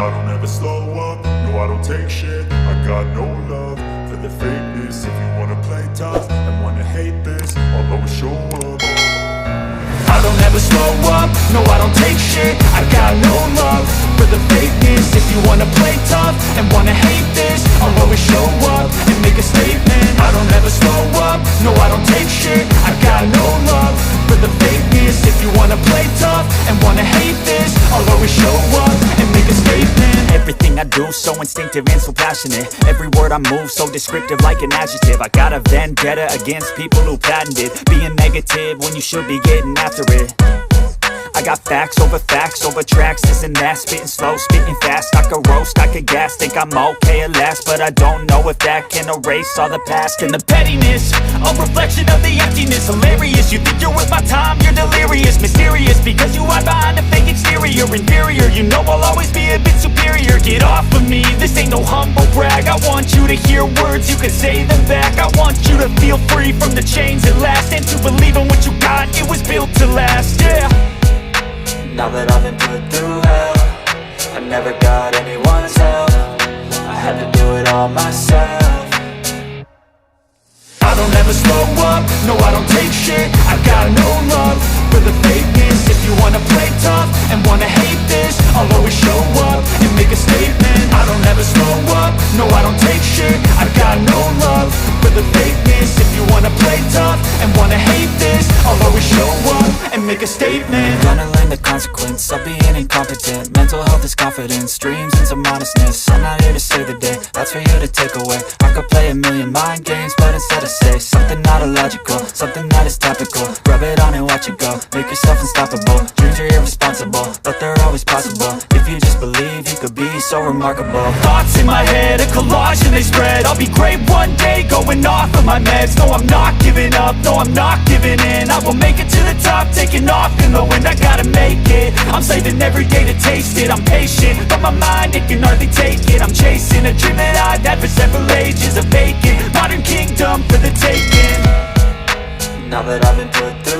I don't ever slow up, no I don't take shit. I got no love for the fakeness. If you wanna play tough and wanna hate this, I'll always show up. I don't ever slow up, no I don't take shit. I got no love for the fakeness. If you wanna play tough and wanna hate this, I'll always show up and make a statement. I don't ever slow up, no I don't take shit. I got no love for the fakeness. If you wanna play tough and wanna hate this, I'll always show up and make a statement. Everything I do so instinctive and so passionate. Every word I move so descriptive like an adjective. I got a vendetta against people who patented being negative when you should be getting after it. I got facts over tracks, this and that. Spitting slow, spitting fast, I could roast, I could gas. Think I'm okay at last, but I don't know if that can erase all the past. And the pettiness, a reflection of the emptiness. Hilarious, you think you're worth my time, you're delirious. Mysterious, because you hide behind a fake exterior. Inferior, you know I'll always be a bit superior. Get off of me, this ain't no humble brag. I want you to hear words, you can say them back. I want you to feel free from the chains at last, and to believe in what you got, it was built to last, yeah. Now that I've been put through hell, I never got anyone's help. I had to do it all myself. I don't ever slow up, no I don't take shit. I got no love for the fakeness. If you wanna play tough and wanna hate this, I'll always show up and make a statement. I don't ever slow up, no I don't take shit. I got no love for the fakeness. If you wanna play tough and wanna hate this, I'll always show up and make a statement. Gonna learn the consequence of being incompetent. Mental health is confidence, dreams and some honestness. I'm not here to save the day, that's for you to take away. I could play a million mind games, but instead I say something not illogical, something that is topical. Rub it on and watch it go, make yourself unstoppable. Dreams are irresponsible, but they're always possible. If you just believe, you could be so remarkable. Thoughts in my head, a collage and they spread. I'll be great one day, going off of my meds. No, I'm not giving up, no, I'm not giving in. I will make it to the top, taking off in the wind. I gotta make it, I'm saving every day to taste it. I'm patient, but my mind, it can hardly take it. I'm chasing a dream that I've had for several ages. A vacant, modern kingdom for the taking. Now that I've been put through